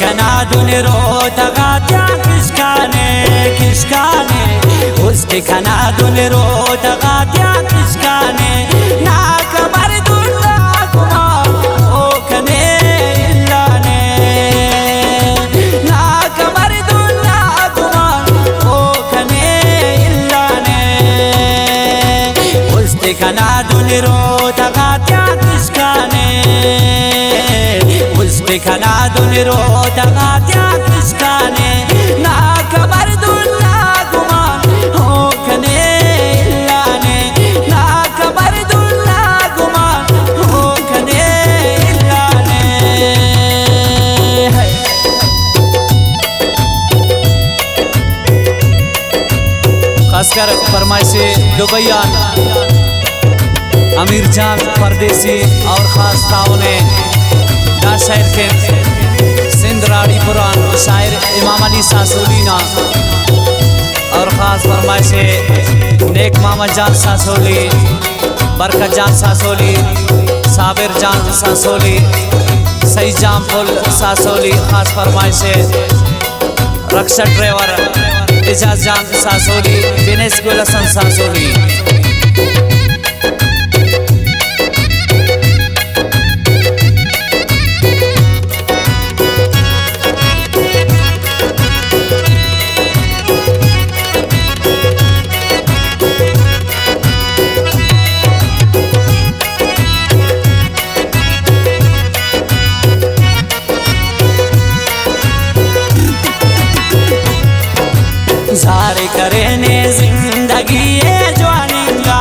كنا دون رو تغاتيا كشكاني وسط كنا دون رو تغاتيا كشكاني ناك بردون لاكما او كني إلاني ناك بردون لاكما او كني إلاني وسط كنا دون رو تغاتيا كشكاني كنا دون رو تغاتيا كشكاني ناك بردون لاغما هو كني إلاني ناك بردون لاغما هو كني إلاني खासकर फरमाइश दुबैयान अमीर जान परदेसी और खास ताउने शायर के सिंध राड़ी पुरान शायर इमाम अली सासोलीना और ख़ास फरमाइश नेक मोहम्मद जान सासोली, बरकत जान सासोली, साबिर जान सासोली, सही जामपुल सासोली। ख़ास फरमाइश रक्षा ड्राइवर एजाज जान सासोली, दिनेश गुलसन सासोली। सारे करेने जिंदगी ये जवानिंगा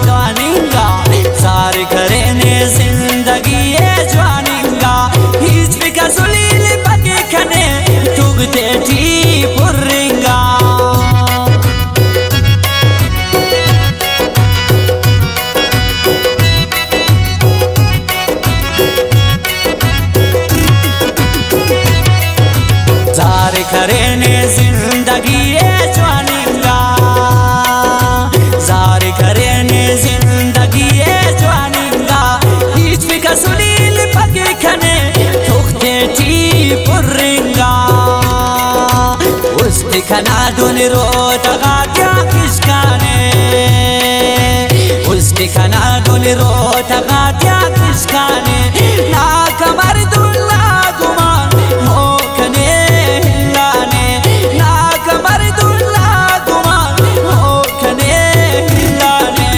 जवानिंगा सारे करेने जिंदगी ये जवानिंगा हिच भी कसुलील पके खने तुगते ठी पुरिंगा सारे करेने जिंदगी كنا دون رو تغاتيا كشكاني وسط كنا دون رو تغاتيا كشكاني ناك مردون لاغما هو كني إلاني ناك مردون لاغما هو كني إلاني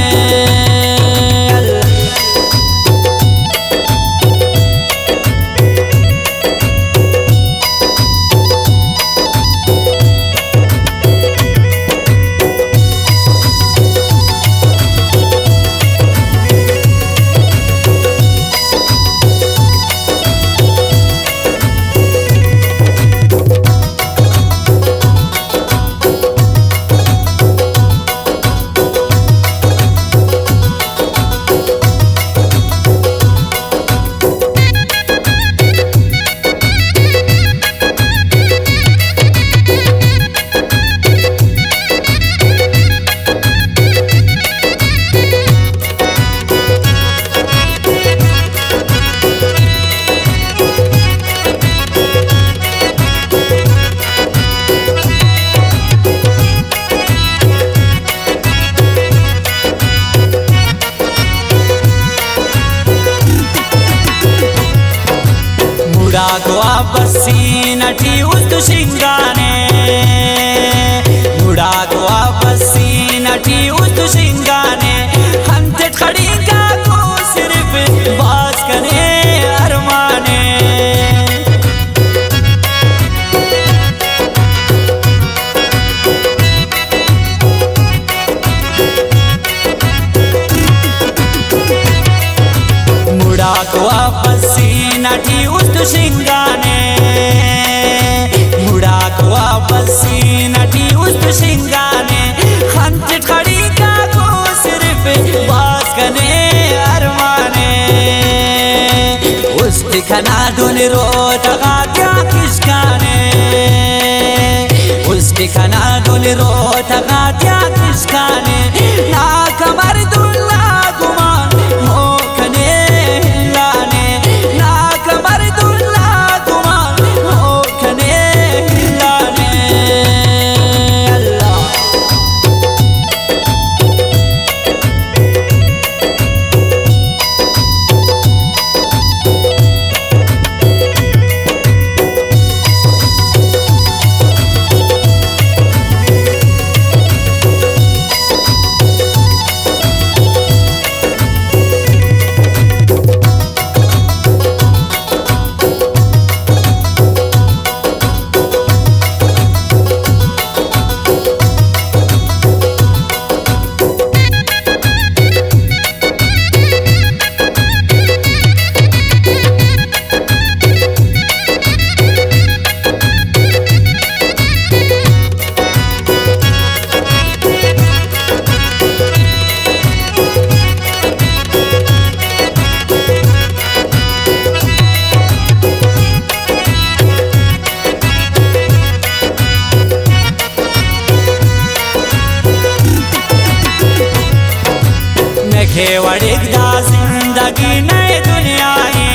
मुड़ा बसी नटी उस्त शिंगाने मुड़ा बसी नटी उस्त शिंगाने हंते खड़ी का को सिर्फ बात कने अरमाने मुड़ा बसी नटी उस्त शिंगाने मुड़ा बसी नटी उस्त शिंगाने हंत खड़ी का को सिर्फ बात कने अरमाने उस्त खना दुन रो तगात्या किसकाने उस्त खना दुन रो तगात्या किसकाने ना कमर दुल्ला गुमान हो कने लाने ना कमर खेवड़िक दा जिंदगी नई दुनियाई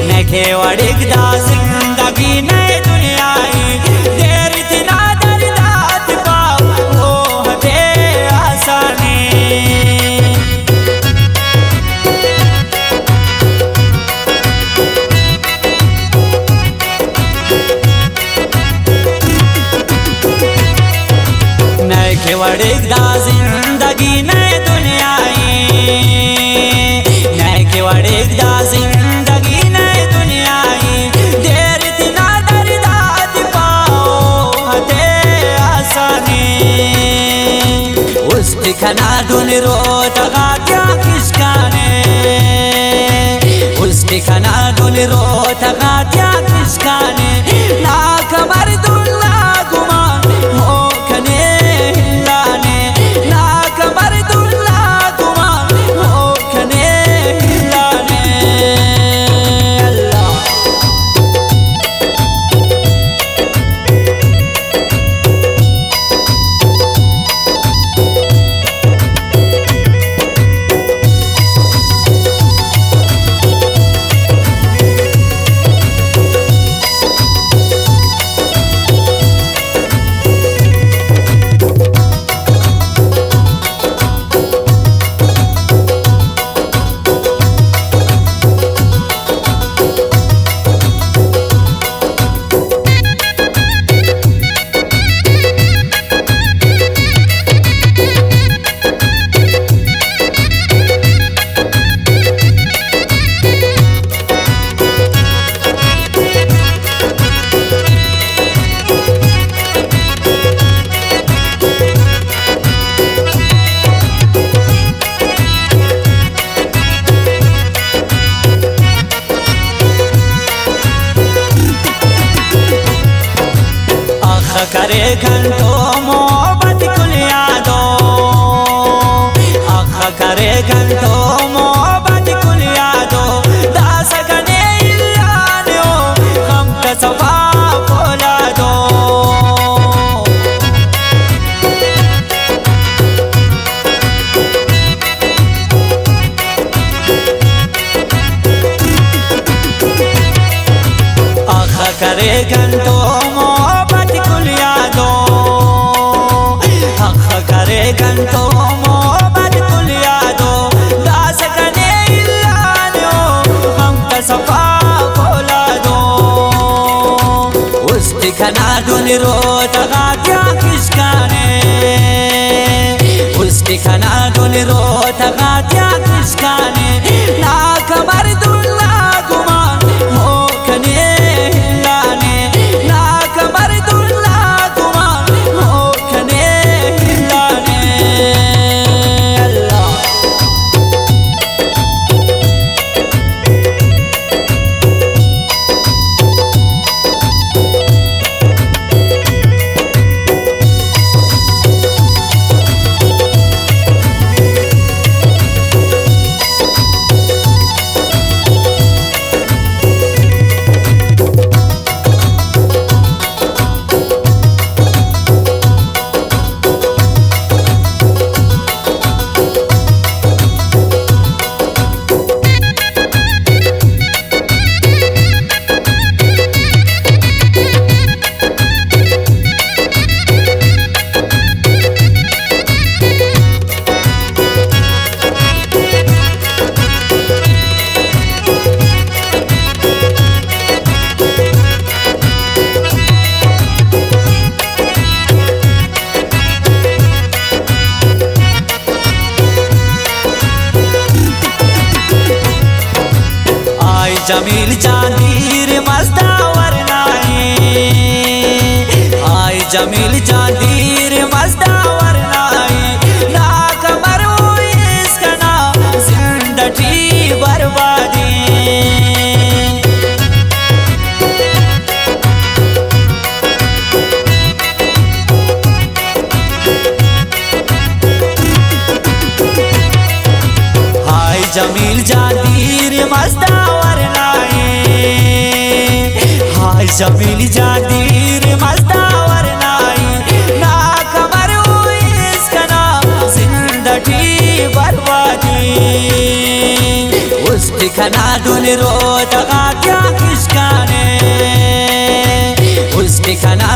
न खेवड़िक दा जिंदगी नई दुनियाई देर दिना दर्दात पाओ हो हते आसानी न खेवड़िक दा जिंदगी नई दुनियाई न खेवड़िक दा जिंदगी नई दुनियाई देर दिना दर्दात पाओ हते आसानी उसकी खना धुन रोत गात्या किसकाने उसकी खना धुन रोत गात्या किसकाने ना कमर दुल्ला गुमा हो खने हिलाने ना कमर दुल्ला गुमा हो खने हिलाने अल्लाह करे घंटों मोहब्बत कुल यादों अख करे घंटों मोहब्बत कुल यादों दास गने इल्लानो हम का सफा बोला दो अख करे घंटों घंटों मोहब्बत कुल यादों दास गने इल्लानो हम का सफा बोला दो उसकी खना धुन रोत गात्या किसकाने उसकी खना धुन रोत गात्या किसकाने ना कमर दुल्ला गुमा हो खने हिलाने ना कमर दुल्ला गुमा हो खने हिलाने जमील चांदीर मस्तावर नाई आई जमील चांदीर मस्तावर नाई ना कमर इसका ना जिंदगी बर्बादी आई जमील चांदीर मस्तावर हाय जमील जादीर मस्तावर नाई ना कमर इसका ना जिंदगी बर kana duni roota qaatyaa kishkaane Usni kana